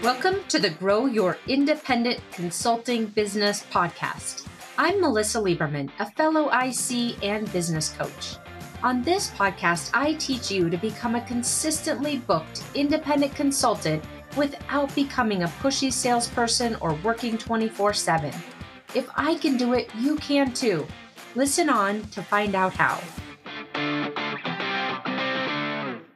Welcome to the Grow Your Independent Consulting Business podcast. I'm Melissa Lieberman, a fellow IC and business coach. On this podcast, I teach you to become a consistently booked independent consultant without becoming a pushy salesperson or working 24/7. If I can do it, you can too. Listen on to find out how.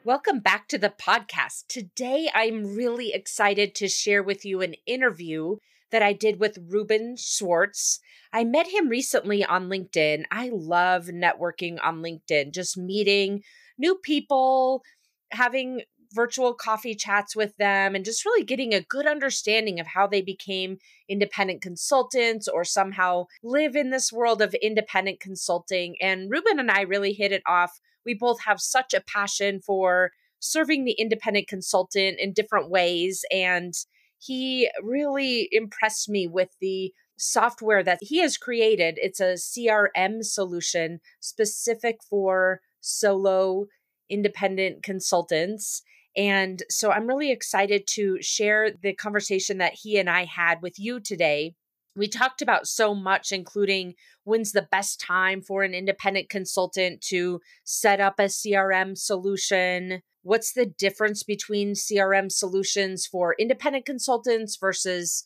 Welcome back to the podcast. Today, I'm really excited to share with you an interview that I did with Reuben Swartz. I met him recently on LinkedIn. I love networking on LinkedIn, just meeting new people, having virtual coffee chats with them, and just really getting a good understanding of how they became independent consultants or somehow live in this world of independent consulting. And Reuben and I really hit it off. We both have such a passion for serving the independent consultant in different ways. And he really impressed me with the software that he has created. It's a CRM solution specific for solo independent consultants. And so I'm really excited to share the conversation that he and I had with you today. We talked about so much, including when's the best time for an independent consultant to set up a CRM solution. What's the difference between CRM solutions for independent consultants versus,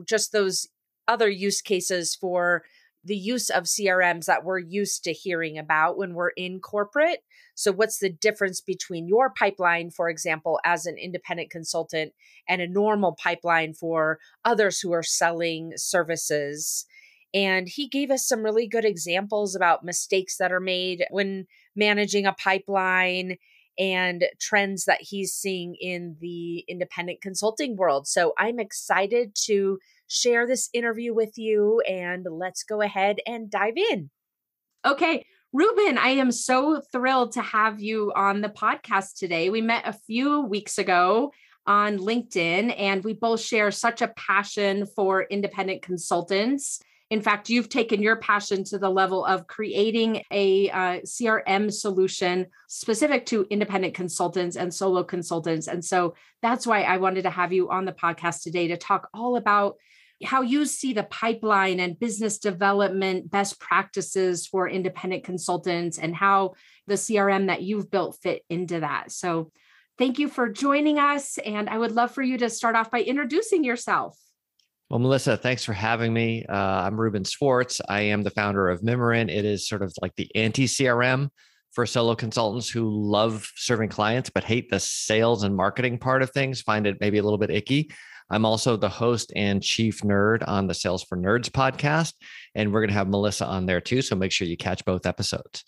just those other use cases for the use of CRMs that we're used to hearing about when we're in corporate. So what's the difference between your pipeline, for example, as an independent consultant and a normal pipeline for others who are selling services? And he gave us some really good examples about mistakes that are made when managing a pipeline and trends that he's seeing in the independent consulting world. So I'm excited to share this interview with you, and let's go ahead and dive in. Okay, Reuben, I am so thrilled to have you on the podcast today. We met a few weeks ago on LinkedIn, and we both share such a passion for independent consultants. In fact, you've taken your passion to the level of creating a CRM solution specific to independent consultants and solo consultants. And so that's why I wanted to have you on the podcast today to talk all about how you see the pipeline and business development best practices for independent consultants and how the CRM that you've built fit into that. So thank you for joining us. And I would love for you to start off by introducing yourself. Well, Melissa, thanks for having me. I'm Reuben Swartz. I am the founder of Mimiran. It is sort of like the anti-CRM for solo consultants who love serving clients, but hate the sales and marketing part of things, find it maybe a little bit icky. I'm also the host and chief nerd on the Sales for Nerds podcast, and we're going to have Melissa on there too. So make sure you catch both episodes.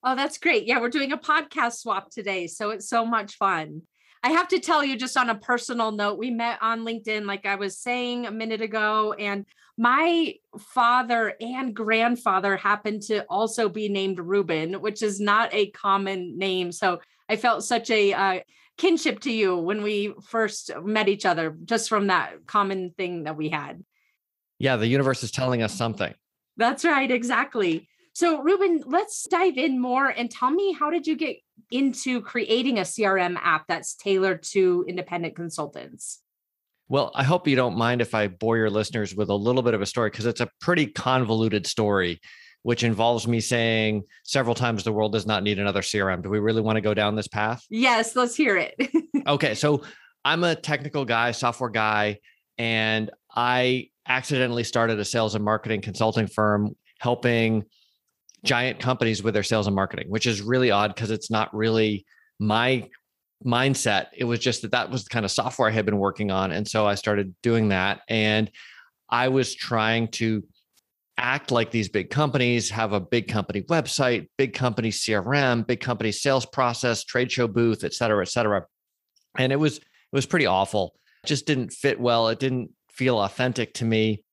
Oh, that's great. Yeah, we're doing a podcast swap today. So it's so much fun. I have to tell you, just on a personal note, we met on LinkedIn, like I was saying a minute ago, and my father and grandfather happened to also be named Reuben, which is not a common name. So I felt such a kinship to you when we first met each other, just from that common thing that we had. Yeah, the universe is telling us something. That's right, exactly. So Reuben, let's dive in more and tell me, how did you get into creating a CRM app that's tailored to independent consultants? Well, I hope you don't mind if I bore your listeners with a little bit of a story, because it's a pretty convoluted story, which involves me saying several times the world does not need another CRM. Do we really want to go down this path? Yes, let's hear it. Okay, so I'm a technical guy, software guy, and I accidentally started a sales and marketing consulting firm helping giant companies with their sales and marketing, which is really odd because it's not really my mindset. It was just that was the kind of software I had been working on. And so I started doing that. And I was trying to act like these big companies, have a big company website, big company CRM, big company sales process, trade show booth, et cetera, et cetera. And it was pretty awful. It just didn't fit well. It didn't feel authentic to me.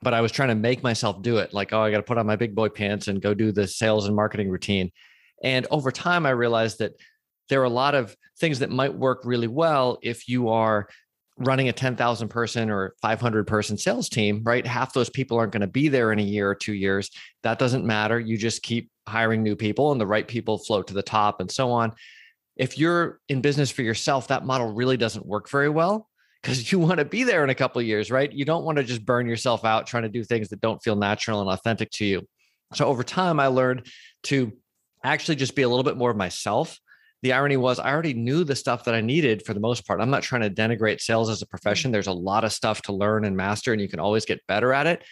But I was trying to make myself do it. Like, I got to put on my big boy pants and go do the sales and marketing routine. And over time, I realized that there are a lot of things that might work really well if you are running a 10,000 person or 500 person sales team, right? Half those people aren't going to be there in a year or 2 years. That doesn't matter. You just keep hiring new people and the right people float to the top and so on. If you're in business for yourself, that model really doesn't work very well, because you want to be there in a couple of years, right? You don't want to just burn yourself out trying to do things that don't feel natural and authentic to you. So over time, I learned to actually just be a little bit more of myself. The irony was I already knew the stuff that I needed for the most part. I'm not trying to denigrate sales as a profession. There's a lot of stuff to learn and master, and you can always get better at it.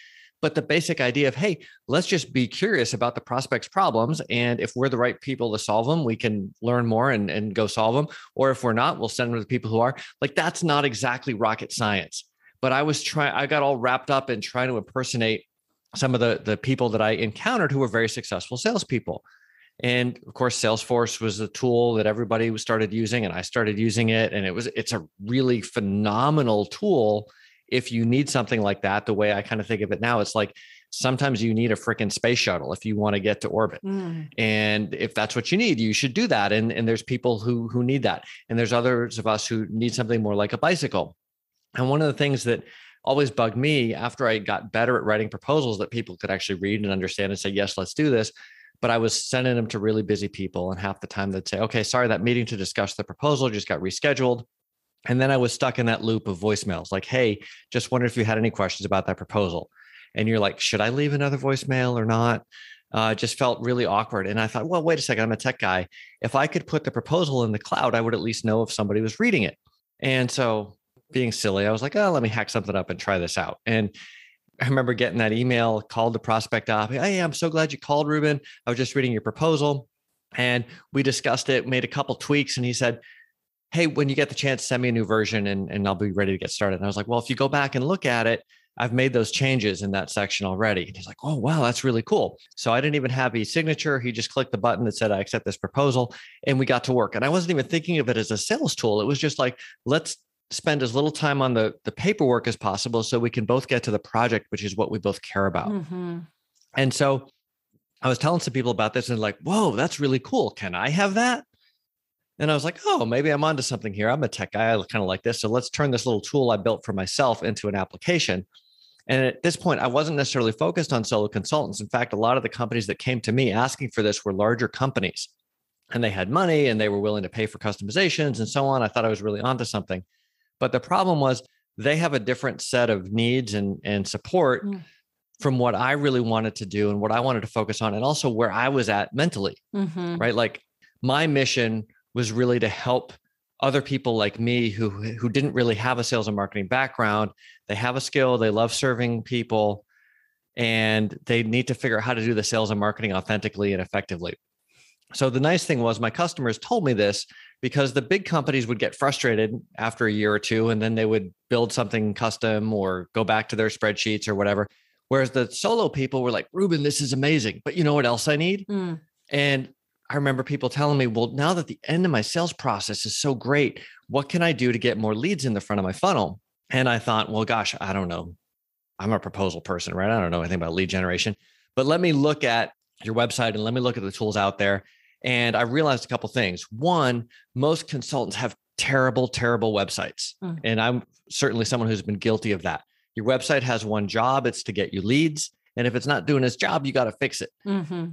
But the basic idea of, hey, let's just be curious about the prospect's problems. And if we're the right people to solve them, we can learn more and go solve them. Or if we're not, we'll send them to the people who are. Like, that's not exactly rocket science. But I got all wrapped up in trying to impersonate some of the people that I encountered who were very successful salespeople. And of course, Salesforce was a tool that everybody started using, and I started using it. And it's a really phenomenal tool. If you need something like that, the way I kind of think of it now, it's like sometimes you need a freaking space shuttle if you want to get to orbit. And if that's what you need, you should do that. And there's people who need that. And there's others of us who need something more like a bicycle. And one of the things that always bugged me after I got better at writing proposals that people could actually read and understand and say, yes, let's do this. But I was sending them to really busy people. And half the time they'd say, okay, sorry, that meeting to discuss the proposal just got rescheduled. And then I was stuck in that loop of voicemails like, hey, just wondered if you had any questions about that proposal. And you're like, should I leave another voicemail or not? Just felt really awkward. And I thought, well, wait a second, I'm a tech guy. If I could put the proposal in the cloud, I would at least know if somebody was reading it. And so being silly, I was like, oh, let me hack something up and try this out. And I remember getting that email, called the prospect up. Hey, I'm so glad you called, Reuben. I was just reading your proposal. And we discussed it, made a couple tweaks. And he said, hey, when you get the chance, send me a new version and I'll be ready to get started. And I was like, well, if you go back and look at it, I've made those changes in that section already. And he's like, oh, wow, that's really cool. So I didn't even have his signature. He just clicked the button that said, I accept this proposal. And we got to work. And I wasn't even thinking of it as a sales tool. It was just like, let's spend as little time on the paperwork as possible so we can both get to the project, which is what we both care about. And so I was telling some people about this and like, whoa, that's really cool. Can I have that? And I was like, oh, maybe I'm onto something here. I'm a tech guy. I kind of like this. So let's turn this little tool I built for myself into an application. And at this point, I wasn't necessarily focused on solo consultants. In fact, a lot of the companies that came to me asking for this were larger companies, and they had money and they were willing to pay for customizations and so on. I thought I was really onto something. But the problem was they have a different set of needs and support from what I really wanted to do and what I wanted to focus on, and also where I was at mentally, right? Like my mission was really to help other people like me who didn't really have a sales and marketing background. They have a skill, they love serving people, and they need to figure out how to do the sales and marketing authentically and effectively. So the nice thing was my customers told me this because the big companies would get frustrated after a year or two, and then they would build something custom or go back to their spreadsheets or whatever. Whereas the solo people were like, Reuben, this is amazing, but you know what else I need? And I remember people telling me, well, now that the end of my sales process is so great, what can I do to get more leads in the front of my funnel? And I thought, well, gosh, I don't know. I'm a proposal person, right? I don't know anything about lead generation, but let me look at your website and let me look at the tools out there. And I realized a couple of things. One, most consultants have terrible, terrible websites. And I'm certainly someone who's been guilty of that. Your website has one job, it's to get you leads. And if it's not doing its job, you got to fix it.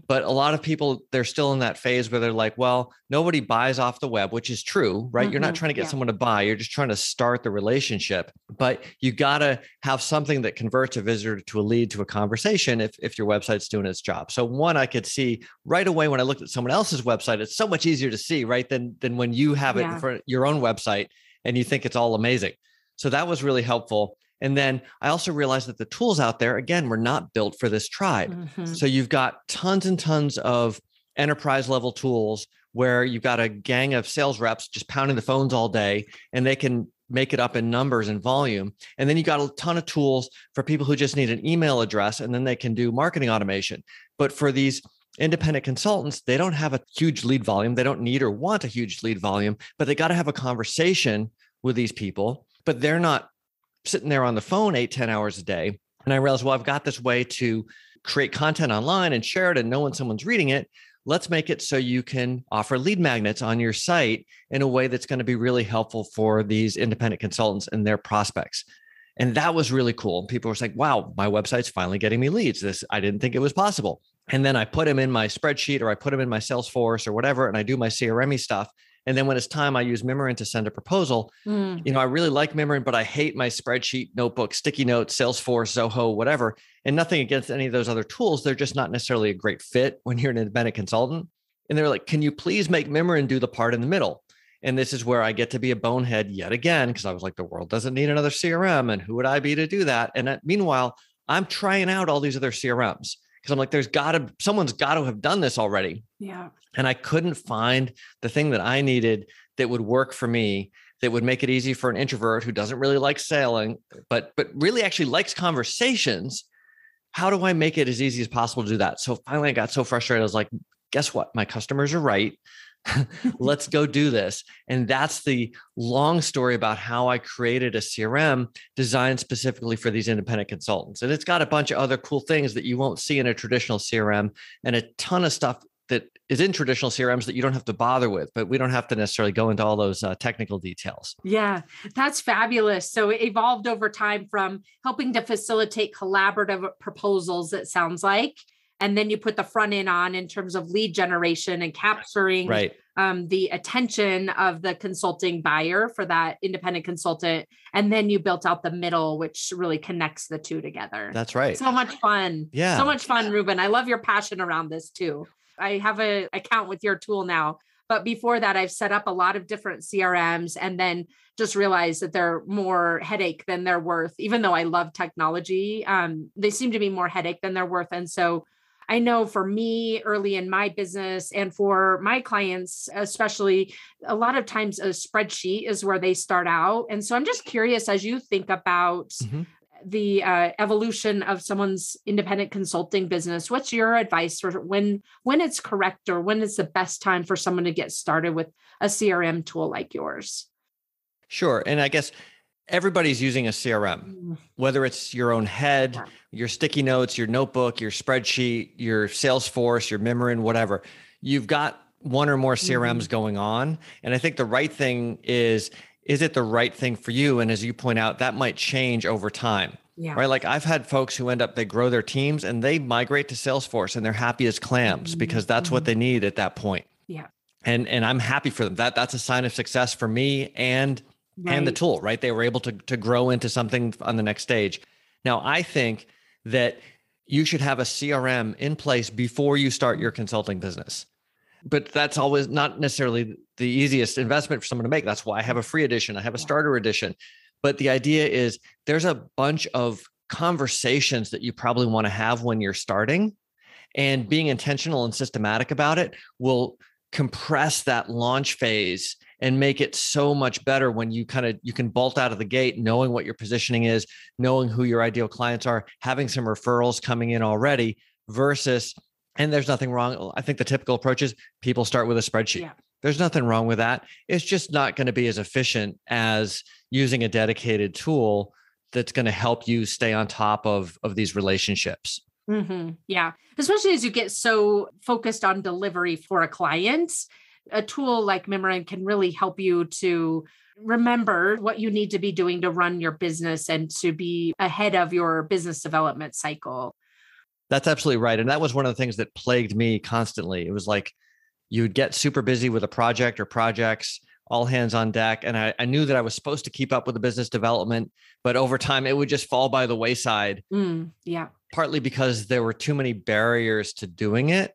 But a lot of people, they're still in that phase where they're like, well, nobody buys off the web, which is true, right? You're not trying to get someone to buy. You're just trying to start the relationship. But you got to have something that converts a visitor to a lead to a conversation if your website's doing its job. So one, I could see right away when I looked at someone else's website, it's so much easier to see, right? Than when you have it for your own website and you think it's all amazing. So that was really helpful. And then I also realized that the tools out there, again, were not built for this tribe. So you've got tons and tons of enterprise level tools where you've got a gang of sales reps just pounding the phones all day, and they can make it up in numbers and volume. And then you got a ton of tools for people who just need an email address, and then they can do marketing automation. But for these independent consultants, they don't have a huge lead volume. They don't need or want a huge lead volume, but they got to have a conversation with these people, but they're not sitting there on the phone 8-10 hours a day. And I realized, well, I've got this way to create content online and share it and know when someone's reading it. Let's make it so you can offer lead magnets on your site in a way that's going to be really helpful for these independent consultants and their prospects. And that was really cool. People were like, wow, my website's finally getting me leads. I didn't think it was possible. And then I put them in my spreadsheet, or I put them in my Salesforce or whatever, and I do my CRM stuff. And then when it's time, I use Mimiran to send a proposal. I really like Mimiran, but I hate my spreadsheet, notebook, sticky notes, Salesforce, Zoho, whatever. And nothing against any of those other tools. They're just not necessarily a great fit when you're an independent consultant. And they're like, can you please make Mimiran do the part in the middle? And this is where I get to be a bonehead yet again, because I was like, the world doesn't need another CRM. And who would I be to do that? And meanwhile, I'm trying out all these other CRMs because I'm like, someone's got to have done this already. Yeah. And I couldn't find the thing that I needed that would work for me, that would make it easy for an introvert who doesn't really like selling, but really actually likes conversations. How do I make it as easy as possible to do that? So finally I got so frustrated. I was like, guess what? My customers are right. Let's go do this. And that's the long story about how I created a CRM designed specifically for these independent consultants. And it's got a bunch of other cool things that you won't see in a traditional CRM and a ton of stuff that is in traditional CRMs that you don't have to bother with, but we don't have to necessarily go into all those technical details. Yeah, that's fabulous. So it evolved over time from helping to facilitate collaborative proposals, it sounds like. And then you put the front end on in terms of lead generation and capturing the attention of the consulting buyer for that independent consultant. And then you built out the middle, which really connects the two together. That's right. So much fun. Yeah. So much fun, Reuben. I love your passion around this too. I have an account with your tool now. But before that, I've set up a lot of different CRMs and then just realized that they're more headache than they're worth. Even though I love technology, they seem to be more headache than they're worth. And so I know for me early in my business and for my clients, especially, a lot of times a spreadsheet is where they start out. And so I'm just curious, as you think about the evolution of someone's independent consulting business, what's your advice for when it's correct or when is the best time for someone to get started with a CRM tool like yours? Sure. And I guess everybody's using a CRM, whether it's your own head, your sticky notes, your notebook, your spreadsheet, your Salesforce, your Mimiran, whatever. You've got one or more CRMs going on. And I think the right thing is it the right thing for you? And as you point out, that might change over time. Yeah. Right. Like I've had folks who they grow their teams and they migrate to Salesforce and they're happy as clams because that's what they need at that point. Yeah. And I'm happy for them. That's a sign of success for me and the tool, right? They were able to grow into something on the next stage. Now, I think that you should have a CRM in place before you start your consulting business. But that's always not necessarily the easiest investment for someone to make. That's why I have a free edition. I have a starter edition. But the idea is there's a bunch of conversations that you probably want to have when you're starting, and being intentional and systematic about it will compress that launch phase and make it so much better when you can bolt out of the gate, knowing what your positioning is, knowing who your ideal clients are, having some referrals coming in already versus, and there's nothing wrong. I think the typical approach is people start with a spreadsheet. Yeah. There's nothing wrong with that. It's just not going to be as efficient as using a dedicated tool that's going to help you stay on top of these relationships. Mm-hmm. Yeah. Especially as you get so focused on delivery for a client, a tool like Mimiran can really help you to remember what you need to be doing to run your business and to be ahead of your business development cycle. That's absolutely right. And that was one of the things that plagued me constantly. It was like you'd get super busy with a project or projects, all hands on deck. And I knew that I was supposed to keep up with the business development, but over time it would just fall by the wayside. Yeah. Partly because there were too many barriers to doing it.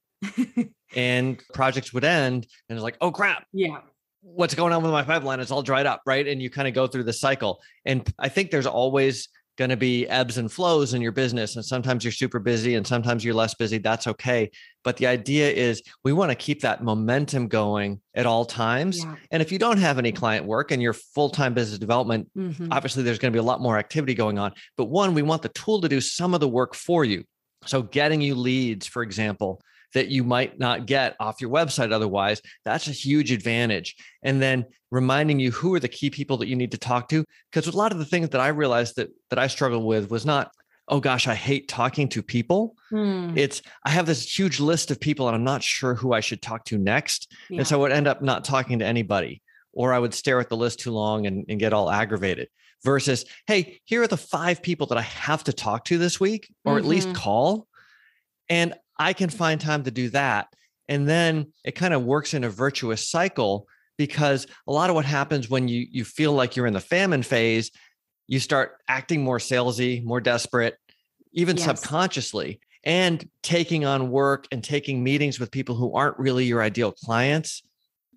And projects would end and it's like, oh crap. Yeah. What's going on with my pipeline? It's all dried up, right? And you kind of go through the cycle. And I think there's always going to be ebbs and flows in your business. And sometimes you're super busy and sometimes you're less busy. That's okay. But the idea is we want to keep that momentum going at all times. Yeah. And if you don't have any client work and you're full-time business development, obviously there's going to be a lot more activity going on. But one, we want the tool to do some of the work for you. So getting you leads, for example, that you might not get off your website otherwise, that's a huge advantage. And then reminding you who are the key people that you need to talk to. Because a lot of the things that I realized that I struggled with was not, oh gosh, I hate talking to people. It's, I have this huge list of people and I'm not sure who I should talk to next. Yeah. And so I would end up not talking to anybody, or I would stare at the list too long and get all aggravated versus, hey, here are the 5 people that I have to talk to this week, or at least call. And I can find time to do that. And then it kind of works in a virtuous cycle because a lot of what happens when you feel like you're in the famine phase, you start acting more salesy, more desperate, even subconsciously, and taking on work and taking meetings with people who aren't really your ideal clients,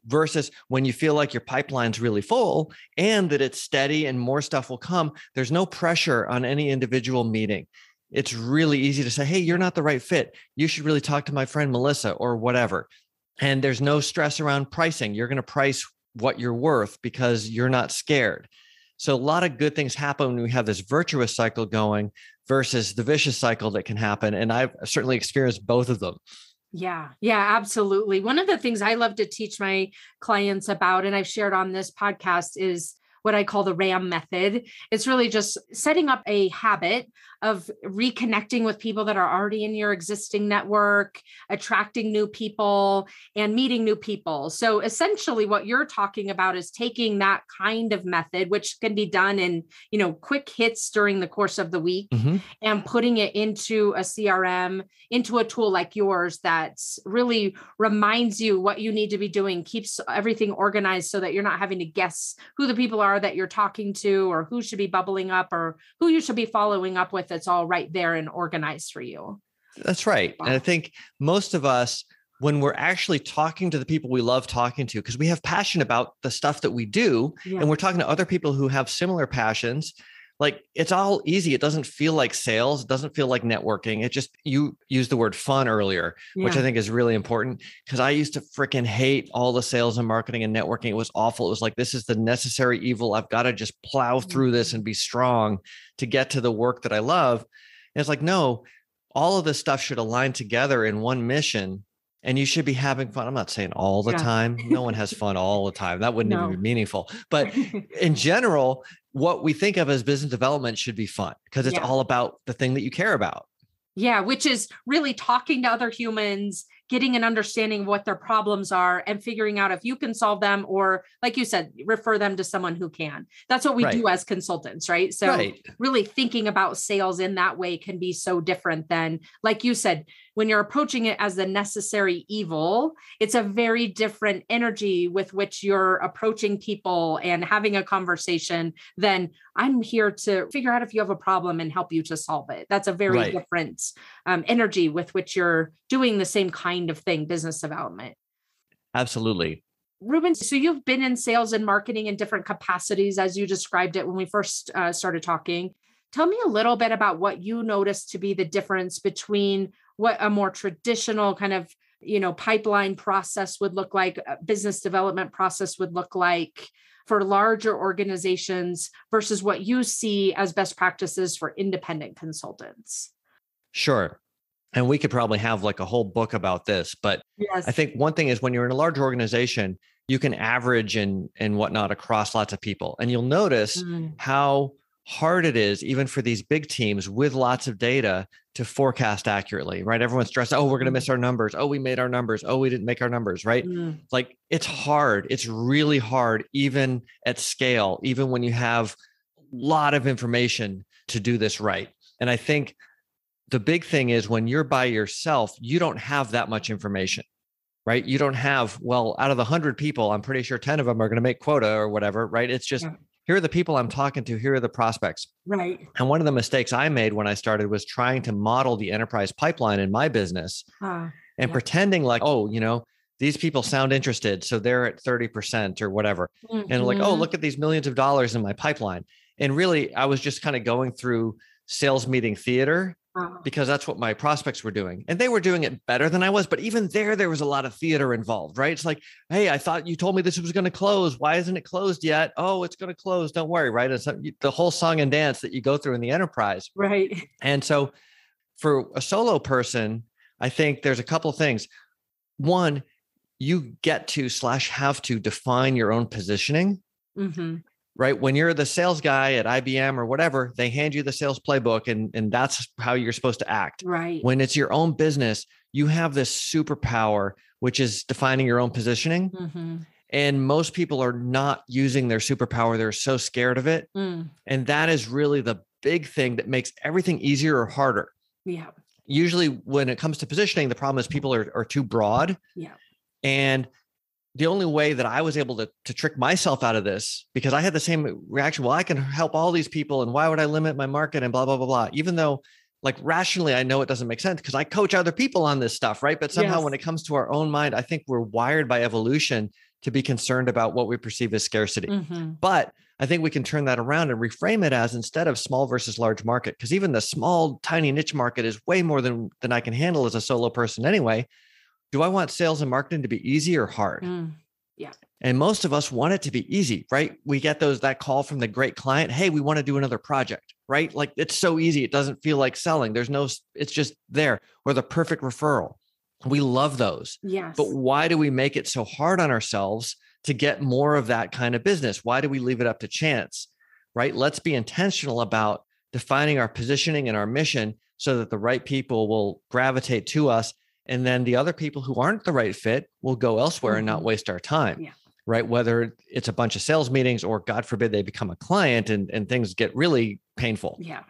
versus when you feel like your pipeline's really full and that it's steady and more stuff will come. There's no pressure on any individual meeting. It's really easy to say, hey, you're not the right fit. You should really talk to my friend Melissa or whatever. And there's no stress around pricing. You're going to price what you're worth because you're not scared. So a lot of good things happen when we have this virtuous cycle going versus the vicious cycle that can happen. And I've certainly experienced both of them. Yeah, absolutely. One of the things I love to teach my clients about, and I've shared on this podcast, is what I call the RAM method. It's really just setting up a habit of reconnecting with people that are already in your existing network, attracting new people, and meeting new people. So essentially what you're talking about is taking that kind of method, which can be done in, quick hits during the course of the week, and putting it into a CRM, into a tool like yours that really reminds you what you need to be doing, keeps everything organized so that you're not having to guess who the people are that you're talking to, or who should be bubbling up, or who you should be following up with. It's all right there and organized for you. That's right. Wow. And I think most of us, when we're actually talking to the people we love talking to, because we have passion about the stuff that we do, and we're talking to other people who have similar passions, like it's all easy. It doesn't feel like sales. It doesn't feel like networking. It just, you used the word fun earlier, which I think is really important, because I used to freaking hate all the sales and marketing and networking. It was awful. It was like, this is the necessary evil. I've got to just plow through this and be strong to get to the work that I love. And it's like, no, all of this stuff should align together in one mission. And you should be having fun. I'm not saying all the time. No one has fun all the time. That wouldn't even be meaningful. But in general, what we think of as business development should be fun, because it's all about the thing that you care about. Yeah, which is really talking to other humans, getting an understanding of what their problems are, and figuring out if you can solve them, or like you said, refer them to someone who can. That's what we do as consultants, right? So really thinking about sales in that way can be so different than, like you said, when you're approaching it as the necessary evil, it's a very different energy with which you're approaching people and having a conversation than, I'm here to figure out if you have a problem and help you to solve it. That's a very different energy with which you're doing the same kind of thing, business development. Absolutely. Reuben, so you've been in sales and marketing in different capacities, as you described it when we first started talking. Tell me a little bit about what you noticed to be the difference between what a more traditional kind of, pipeline process would look like, a business development process would look like for larger organizations versus what you see as best practices for independent consultants. Sure. And we could probably have like a whole book about this, but I think one thing is when you're in a large organization, you can average and whatnot across lots of people. And you'll notice how hard it is, even for these big teams with lots of data, to forecast accurately, right? Everyone's stressed. Oh, we're going to miss our numbers. Oh, we made our numbers. Oh, we didn't make our numbers, right? Like it's hard. It's really hard, even at scale, even when you have a lot of information to do this right. And I think the big thing is when you're by yourself, you don't have that much information, right? You don't have, well, out of the 100 people, I'm pretty sure 10 of them are going to make quota or whatever, right? It's just, here are the people I'm talking to. Here are the prospects. Right. And one of the mistakes I made when I started was trying to model the enterprise pipeline in my business and pretending like, oh, these people sound interested, so they're at 30% or whatever. And like, oh, look at these millions of dollars in my pipeline. And really, I was just kind of going through sales meeting theater because that's what my prospects were doing. And they were doing it better than I was. But even there was a lot of theater involved, right? It's like, hey, I thought you told me this was going to close. Why isn't it closed yet? Oh, it's going to close. Don't worry, right? It's the whole song and dance that you go through in the enterprise. Right. And so for a solo person, I think there's a couple of things. One, you get to / have to define your own positioning. Right? When you're the sales guy at IBM or whatever, they hand you the sales playbook and that's how you're supposed to act. Right. When it's your own business, you have this superpower, which is defining your own positioning. And most people are not using their superpower. They're so scared of it. And that is really the big thing that makes everything easier or harder. Yeah. Usually when it comes to positioning, the problem is people are too broad. Yeah. And the only way that I was able to trick myself out of this, because I had the same reaction. Well, I can help all these people, and why would I limit my market and blah, blah, blah, blah. Even though like rationally, I know it doesn't make sense because I coach other people on this stuff, right? But somehow when it comes to our own mind, I think we're wired by evolution to be concerned about what we perceive as scarcity. But I think we can turn that around and reframe it as, instead of small versus large market, because even the small, tiny niche market is way more than I can handle as a solo person anyway. Do I want sales and marketing to be easy or hard? Yeah. And most of us want it to be easy, right? We get that call from the great client. Hey, we want to do another project, right? Like it's so easy. It doesn't feel like selling. It's just there. Or the perfect referral. We love those. Yes. But why do we make it so hard on ourselves to get more of that kind of business? Why do we leave it up to chance, right? Let's be intentional about defining our positioning and our mission so that the right people will gravitate to us. And then the other people who aren't the right fit will go elsewhere and not waste our time, right? Whether it's a bunch of sales meetings or God forbid they become a client and things get really painful. Yeah.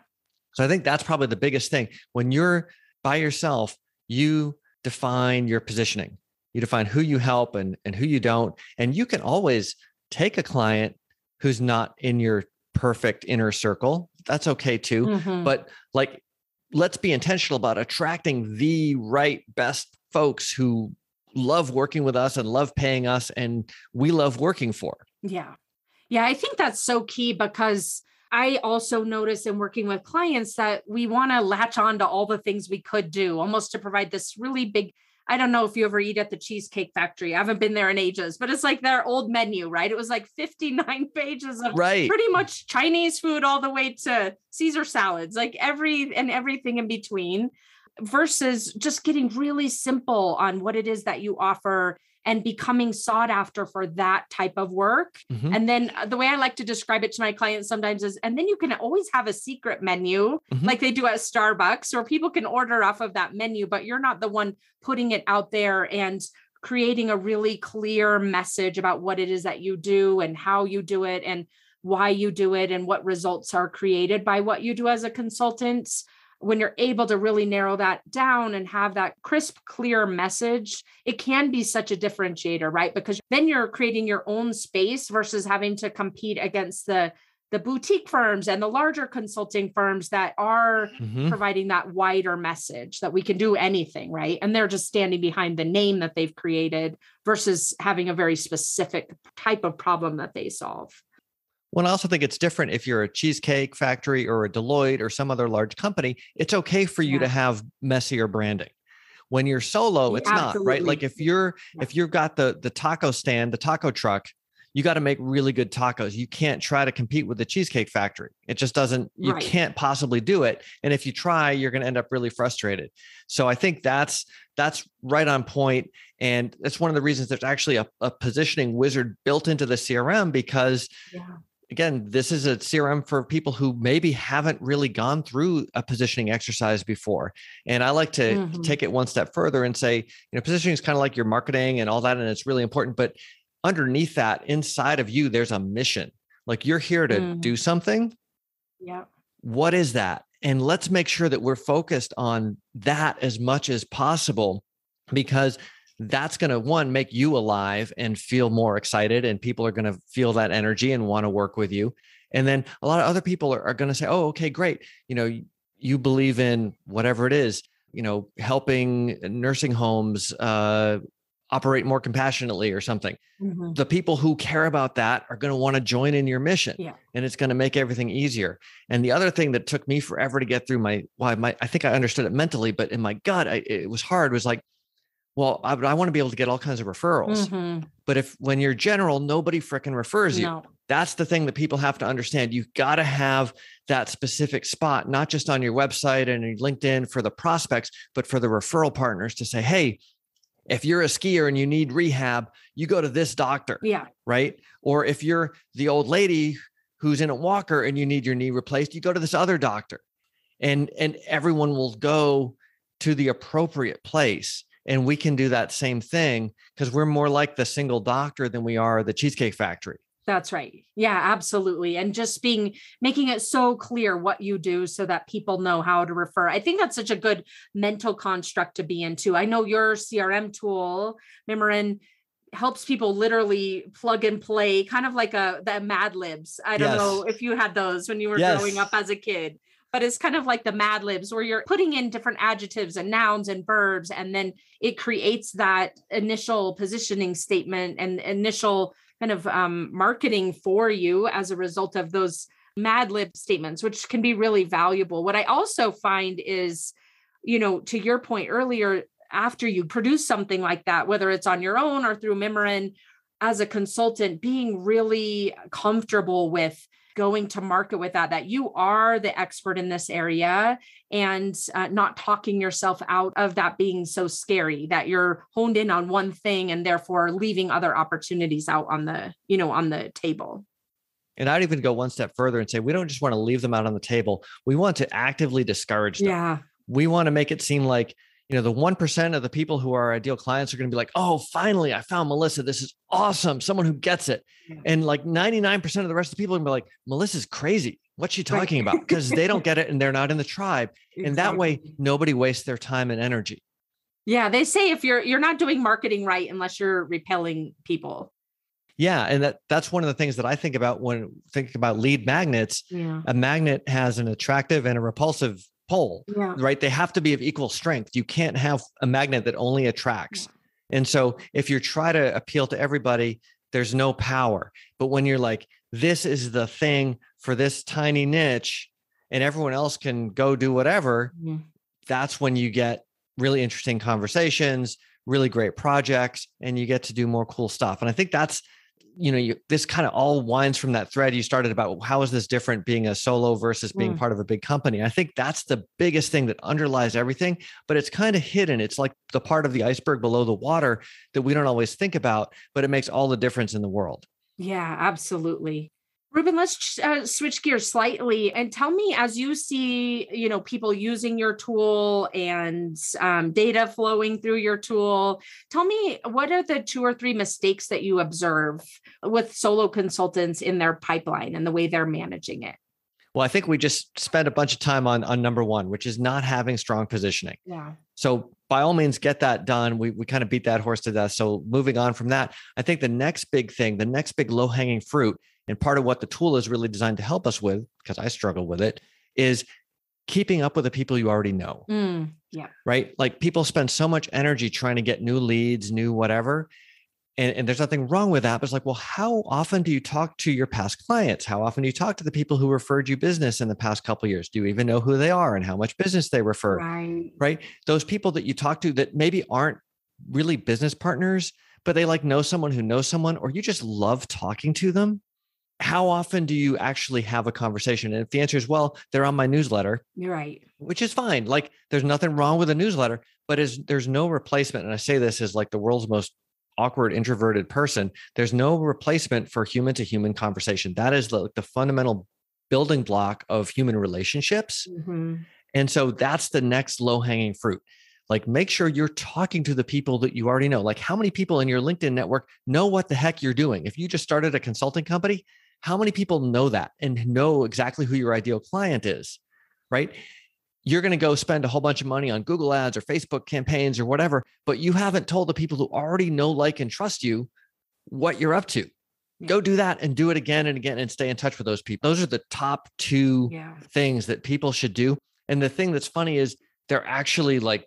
So I think that's probably the biggest thing. When you're by yourself, you define your positioning. You define who you help and who you don't. And you can always take a client who's not in your perfect inner circle. That's okay too. But like, let's be intentional about attracting the right, best folks who love working with us and love paying us and we love working for. Yeah. Yeah. I think that's so key, because I also notice in working with clients that we want to latch on to all the things we could do, almost to provide this really big, I don't know if you ever eat at the Cheesecake Factory. I haven't been there in ages, but it's like their old menu, right? It was like 59 pages of pretty much Chinese food all the way to Caesar salads, like everything in between, versus just getting really simple on what it is that you offer and becoming sought after for that type of work. And then the way I like to describe it to my clients sometimes is, and then you can always have a secret menu like they do at Starbucks, or people can order off of that menu, but you're not the one putting it out there and creating a really clear message about what it is that you do and how you do it and why you do it and what results are created by what you do as a consultant. When you're able to really narrow that down and have that crisp, clear message, it can be such a differentiator, right? Because then you're creating your own space versus having to compete against the boutique firms and the larger consulting firms that are providing that wider message that we can do anything, right? And they're just standing behind the name that they've created versus having a very specific type of problem that they solve. Well, I also think it's different if you're a Cheesecake Factory or a Deloitte or some other large company. It's okay for you to have messier branding. When you're solo, it's not, right? Like if you've got the taco stand, the taco truck, you got to make really good tacos. You can't try to compete with the Cheesecake Factory. It just doesn't, you can't possibly do it. And if you try, you're going to end up really frustrated. So I think that's right on point. And that's one of the reasons there's actually a positioning wizard built into the CRM, because again, this is a CRM for people who maybe haven't really gone through a positioning exercise before. And I like to take it one step further and say, positioning is kind of like your marketing and all that. And it's really important, but underneath that, inside of you, there's a mission. Like you're here to do something. Yeah. What is that? And let's make sure that we're focused on that as much as possible, because that's going to, one, make you alive and feel more excited, and people are going to feel that energy and want to work with you. And then a lot of other people are going to say, oh, okay, great. You believe in whatever it is, helping nursing homes operate more compassionately or something. The people who care about that are going to want to join in your mission, and it's going to make everything easier. And the other thing that took me forever to get through I think I understood it mentally, but in my gut, it was hard, was like, well, I want to be able to get all kinds of referrals. But when you're general, nobody fricking refers you. No. That's the thing that people have to understand. You've got to have that specific spot, not just on your website and your LinkedIn for the prospects, but for the referral partners to say, hey, if you're a skier and you need rehab, you go to this doctor. Yeah. Right. Or if you're the old lady who's in a walker and you need your knee replaced, you go to this other doctor, and everyone will go to the appropriate place. And we can do that same thing because we're more like the single doctor than we are the Cheesecake Factory. That's right. Yeah, absolutely. And just making it so clear what you do so that people know how to refer. I think that's such a good mental construct to be into. I know your CRM tool, Mimiran, helps people literally plug and play, kind of like the Mad Libs. I don't know if you had those when you were growing up as a kid, but it's kind of like the Mad Libs where you're putting in different adjectives and nouns and verbs, and then it creates that initial positioning statement and initial kind of marketing for you as a result of those Mad Lib statements, which can be really valuable. What I also find is, to your point earlier, after you produce something like that, whether it's on your own or through Mimiran, as a consultant, being really comfortable with going to market with that you are the expert in this area, and not talking yourself out of that being so scary, that you're honed in on one thing and therefore leaving other opportunities out on the table. And I'd even go one step further and say, we don't just want to leave them out on the table. We want to actively discourage them. Yeah. We want to make it seem like, the 1% of the people who are our ideal clients are going to be like, oh, finally, I found Melissa. This is awesome. Someone who gets it. Yeah. And like 99% of the rest of the people are going to be like, Melissa's crazy. What's she talking about? Because they don't get it and they're not in the tribe. Exactly. And that way, nobody wastes their time and energy. Yeah. They say if you're not doing marketing right unless you're repelling people. Yeah. And that's one of the things that I think about when thinking about lead magnets. Yeah. A magnet has an attractive and a repulsive pole, right? They have to be of equal strength. You can't have a magnet that only attracts. Yeah. And so if you try to appeal to everybody, there's no power. But when you're like, this is the thing for this tiny niche and everyone else can go do whatever, that's when you get really interesting conversations, really great projects, and you get to do more cool stuff. And I think that's, this kind of all winds from that thread you started about how is this different being a solo versus being part of a big company. I think that's the biggest thing that underlies everything, but it's kind of hidden. It's like the part of the iceberg below the water that we don't always think about, but it makes all the difference in the world. Yeah, absolutely. Reuben, let's switch gears slightly and tell me, as you see, people using your tool and data flowing through your tool, tell me, what are the 2 or 3 mistakes that you observe with solo consultants in their pipeline and the way they're managing it? Well, I think we just spent a bunch of time on number 1, which is not having strong positioning. Yeah. So by all means, get that done. We kind of beat that horse to death. So moving on from that, I think the next big thing, the next big low-hanging fruit, and part of what the tool is really designed to help us with, because I struggle with it, is keeping up with the people you already know. Yeah. Right? Like people spend so much energy trying to get new leads, new whatever. And there's nothing wrong with that. But it's like, well, how often do you talk to your past clients? How often do you talk to the people who referred you business in the past couple of years? Do you even know who they are and how much business they refer? Right? Those people that you talk to that maybe aren't really business partners, but they like know someone who knows someone, or you just love talking to them. How often do you actually have a conversation? And if the answer is, well, they're on my newsletter, you're right, which is fine. Like there's nothing wrong with a newsletter, but there's no replacement. And I say this as like the world's most awkward, introverted person. There's no replacement for human to human conversation. That is the fundamental building block of human relationships. Mm-hmm. And so that's the next low hanging fruit. Like make sure you're talking to the people that you already know. Like how many people in your LinkedIn network know what the heck you're doing? If you just started a consulting company, how many people know that and know exactly who your ideal client is, right? You're going to go spend a whole bunch of money on Google ads or Facebook campaigns or whatever, but you haven't told the people who already know, like, and trust you what you're up to. Yeah. Go do that and do it again and again and stay in touch with those people. Those are the top 2 things that people should do. And the thing that's funny is they're actually like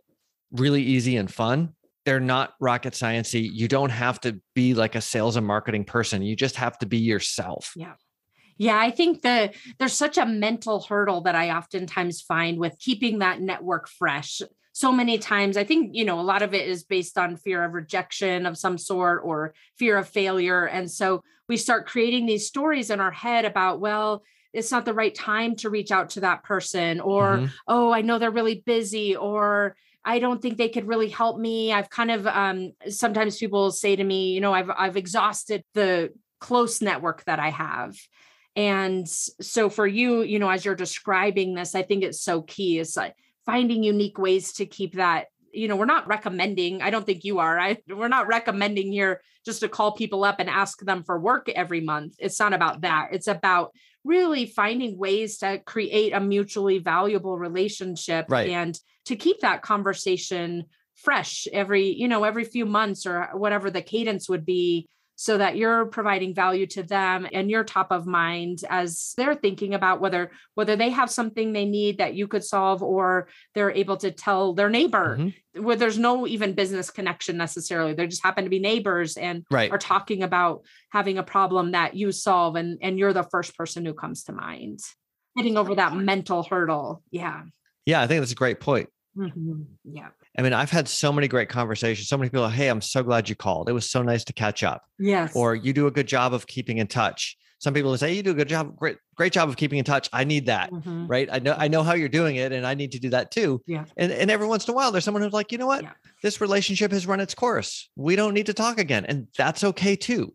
really easy and fun. They're not rocket sciencey. You don't have to be like a sales and marketing person. You just have to be yourself. Yeah. Yeah. I think that there's such a mental hurdle that I oftentimes find with keeping that network fresh. So many times, I think, a lot of it is based on fear of rejection of some sort or fear of failure. And so we start creating these stories in our head about, well, it's not the right time to reach out to that person, or, oh, I know they're really busy, or I don't think they could really help me. I've kind of, sometimes people say to me, I've exhausted the close network that I have. And so for you, as you're describing this, I think it's so key. It's like finding unique ways to keep that, we're not recommending, I don't think you are, we're not recommending here just to call people up and ask them for work every month. It's not about that. It's about really finding ways to create a mutually valuable relationship, right, and to keep that conversation fresh every few months or whatever the cadence would be, so that you're providing value to them and you're top of mind as they're thinking about whether they have something they need that you could solve, or they're able to tell their neighbor where there's no even business connection necessarily. They just happen to be neighbors and are talking about having a problem that you solve, and you're the first person who comes to mind. Getting over that mental hurdle. Yeah. Yeah, I think that's a great point. Yeah. I mean, I've had so many great conversations. So many people, hey, I'm so glad you called. It was so nice to catch up. Yes. Or you do a good job of keeping in touch. Some people will say, you do a good job, great job of keeping in touch. I need that, right? I know how you're doing it, and I need to do that too. Yeah. And every once in a while, there's someone who's like, you know what? Yeah. This relationship has run its course. We don't need to talk again. And that's okay too.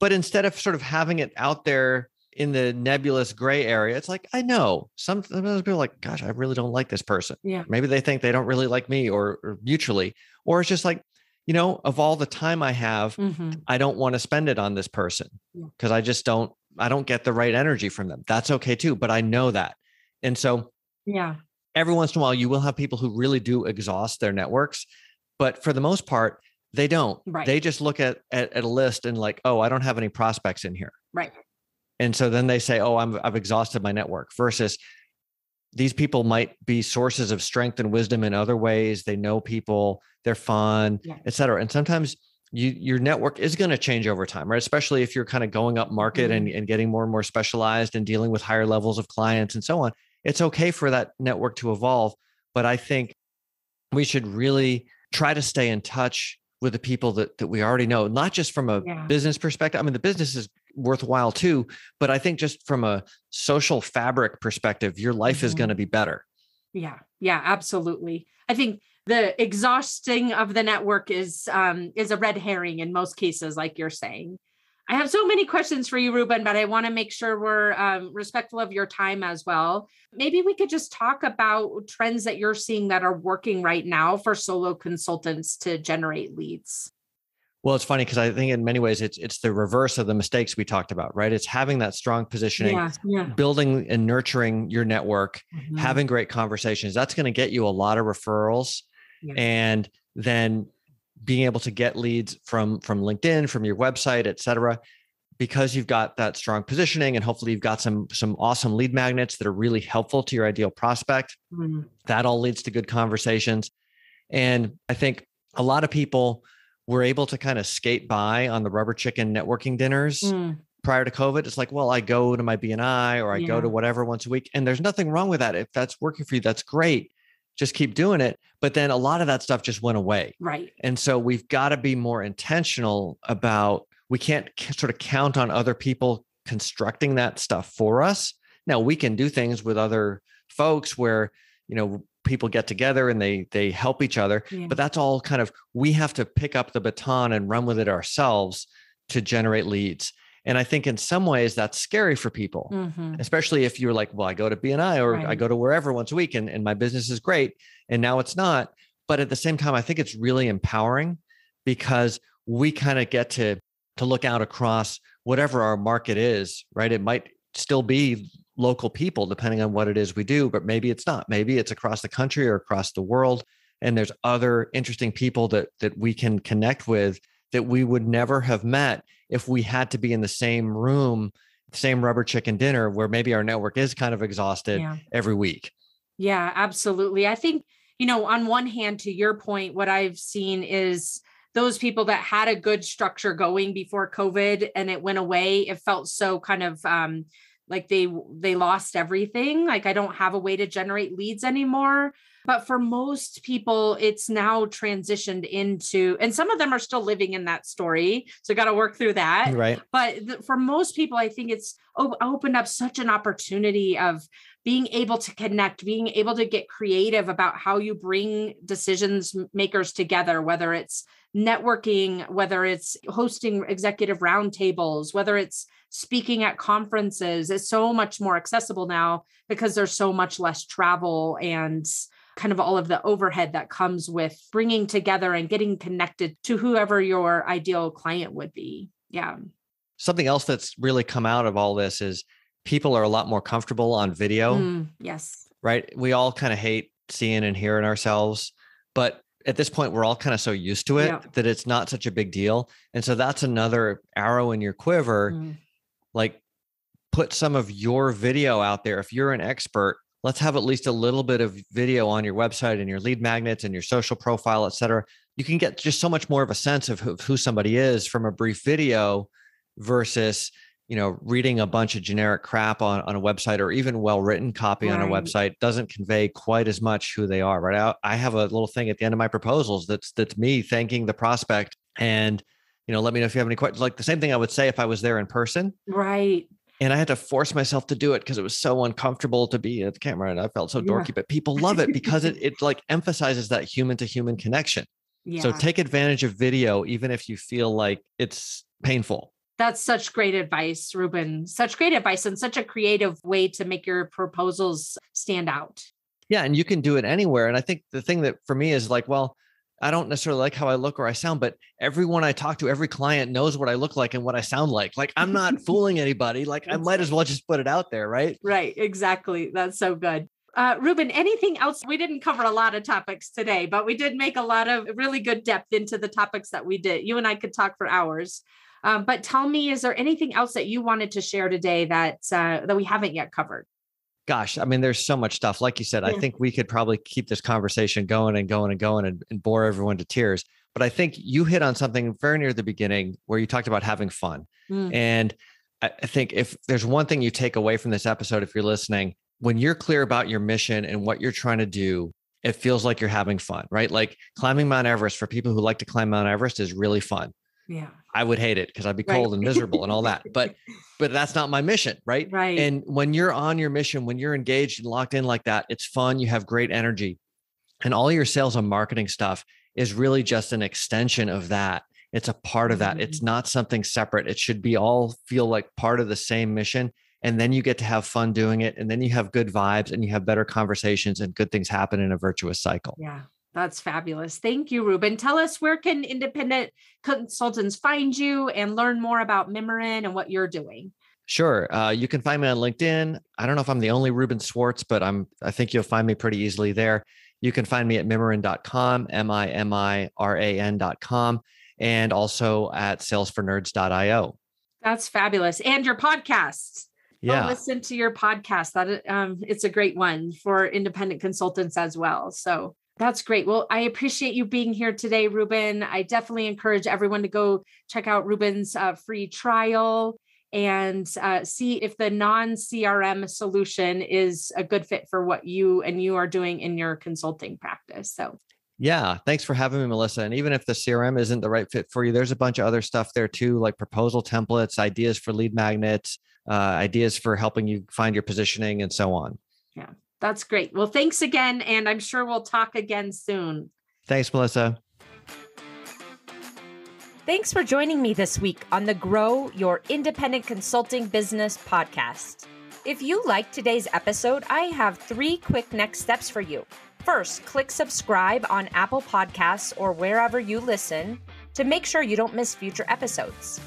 But instead of sort of having it out there in the nebulous gray area, it's like, I know sometimes people are like, gosh, I really don't like this person. Yeah. Maybe they think they don't really like me or mutually, or it's just like, of all the time I have, I don't want to spend it on this person because I don't get the right energy from them. That's okay too. But I know that. And so every once in a while, you will have people who really do exhaust their networks, but for the most part, they don't. Right. They just look at a list and like, oh, I don't have any prospects in here. Right. And so then they say, oh, I've exhausted my network, versus these people might be sources of strength and wisdom in other ways. They know people, they're fun, et cetera. And sometimes your network is going to change over time, right? Especially if you're kind of going up market and getting more and more specialized and dealing with higher levels of clients and so on. It's okay for that network to evolve. But I think we should really try to stay in touch with the people that we already know, not just from a business perspective. I mean, the business is worthwhile too, but I think just from a social fabric perspective, your life is going to be better. Yeah. Yeah, absolutely. I think the exhausting of the network is a red herring in most cases, like you're saying. I have so many questions for you, Reuben, but I want to make sure we're respectful of your time as well. Maybe we could just talk about trends that you're seeing that are working right now for solo consultants to generate leads. Well, it's funny because I think in many ways it's the reverse of the mistakes we talked about, right? It's having that strong positioning, building and nurturing your network, having great conversations. That's going to get you a lot of referrals, and then being able to get leads from LinkedIn, from your website, et cetera, because you've got that strong positioning, and hopefully you've got some awesome lead magnets that are really helpful to your ideal prospect. That all leads to good conversations. And I think a lot of people were able to kind of skate by on the rubber chicken networking dinners prior to COVID. It's like, well, I go to my BNI or I go to whatever once a week. And there's nothing wrong with that. If that's working for you, that's great. Just keep doing it. But then a lot of that stuff just went away. Right. And so we've got to be more intentional about, we can't sort of count on other people constructing that stuff for us. Now we can do things with other folks where, people get together and they help each other, but that's all kind of, we have to pick up the baton and run with it ourselves to generate leads. And I think in some ways that's scary for people, especially if you're like, well, I go to BNI or I go to wherever once a week and my business is great. And now it's not. But at the same time, I think it's really empowering because we kind of get to look out across whatever our market is, right? It might still be local people, depending on what it is we do, but maybe it's not. Maybe it's across the country or across the world. And there's other interesting people that we can connect with that we would never have met if we had to be in the same room, same rubber chicken dinner, where maybe our network is kind of exhausted every week. Yeah, absolutely. I think, on one hand, to your point, what I've seen is those people that had a good structure going before COVID and it went away, it felt so kind of like they lost everything. Like, I don't have a way to generate leads anymore. But for most people, it's now transitioned into, and some of them are still living in that story. So got to work through that. Right. But for most people, I think it's opened up such an opportunity of being able to connect, being able to get creative about how you bring decisions makers together, whether it's networking, whether it's hosting executive roundtables, whether it's speaking at conferences. It's so much more accessible now because there's so much less travel and kind of all of the overhead that comes with bringing together and getting connected to whoever your ideal client would be. Yeah. Something else that's really come out of all this is people are a lot more comfortable on video. Yes. Right. We all kind of hate seeing and hearing ourselves, but at this point, we're all kind of so used to it that it's not such a big deal. And so that's another arrow in your quiver. Like, put some of your video out there. If you're an expert, let's have at least a little bit of video on your website and your lead magnets and your social profile, et cetera. You can get just so much more of a sense of who somebody is from a brief video versus, reading a bunch of generic crap on a website, or even well-written copy on a website doesn't convey quite as much who they are, right? I have a little thing at the end of my proposals that's me thanking the prospect and, let me know if you have any questions. Like the same thing I would say if I was there in person. Right. And I had to force myself to do it because it was so uncomfortable to be at the camera, and I felt so dorky, but people love it because it like emphasizes that human to human connection. Yeah. So take advantage of video, even if you feel like it's painful. That's such great advice, Reuben. Such great advice and such a creative way to make your proposals stand out. Yeah. And you can do it anywhere. And I think the thing that for me is like, well, I don't necessarily like how I look or I sound, but everyone I talk to, every client knows what I look like and what I sound like. Like, I'm not fooling anybody. Like, I might as well just put it out there. Right. Right. Exactly. That's so good. Reuben, anything else? We didn't cover a lot of topics today, but we did make a lot of really good depth into the topics that we did. You and I could talk for hours. But tell me, is there anything else that you wanted to share today that we haven't yet covered? Gosh, I mean, there's so much stuff. Like you said, I think we could probably keep this conversation going and going and going and bore everyone to tears. But I think you hit on something very near the beginning where you talked about having fun. And I think if there's one thing you take away from this episode, if you're listening, when you're clear about your mission and what you're trying to do, it feels like you're having fun, right? Like climbing Mount Everest, for people who like to climb Mount Everest, is really fun. Yeah. I would hate it because I'd be cold and miserable and all that. But that's not my mission, right? Right. And when you're on your mission, when you're engaged and locked in like that, it's fun. You have great energy. And all your sales and marketing stuff is really just an extension of that. It's a part of that. It's not something separate. It should be all feel like part of the same mission. And then you get to have fun doing it. And then you have good vibes and you have better conversations and good things happen in a virtuous cycle. Yeah. That's fabulous. Thank you, Reuben. Tell us, where can independent consultants find you and learn more about Mimiran and what you're doing? Sure. You can find me on LinkedIn. I don't know if I'm the only Reuben Swartz, but I think you'll find me pretty easily there. You can find me at mimiran.com, mimiran.com, and also at salesfornerds.io. That's fabulous. And your podcasts. Yeah. Go listen to your podcast. That it's a great one for independent consultants as well. So that's great. Well, I appreciate you being here today, Reuben. I definitely encourage everyone to go check out Reuben's free trial and see if the non-CRM solution is a good fit for what you are doing in your consulting practice. So yeah, thanks for having me, Melissa. And even if the CRM isn't the right fit for you, there's a bunch of other stuff there too, like proposal templates, ideas for lead magnets, ideas for helping you find your positioning, and so on. Yeah. That's great. Well, thanks again. And I'm sure we'll talk again soon. Thanks, Melissa. Thanks for joining me this week on the Grow Your Independent Consulting Business podcast. If you liked today's episode, I have 3 quick next steps for you. First, click subscribe on Apple Podcasts or wherever you listen to make sure you don't miss future episodes.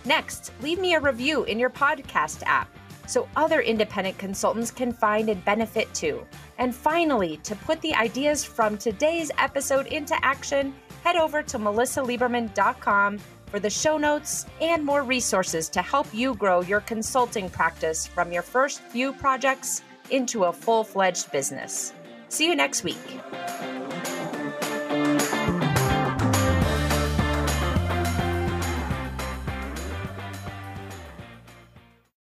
Next, leave me a review in your podcast app so other independent consultants can find and benefit too. And finally, to put the ideas from today's episode into action, head over to melissalieberman.com for the show notes and more resources to help you grow your consulting practice from your first few projects into a full-fledged business. See you next week.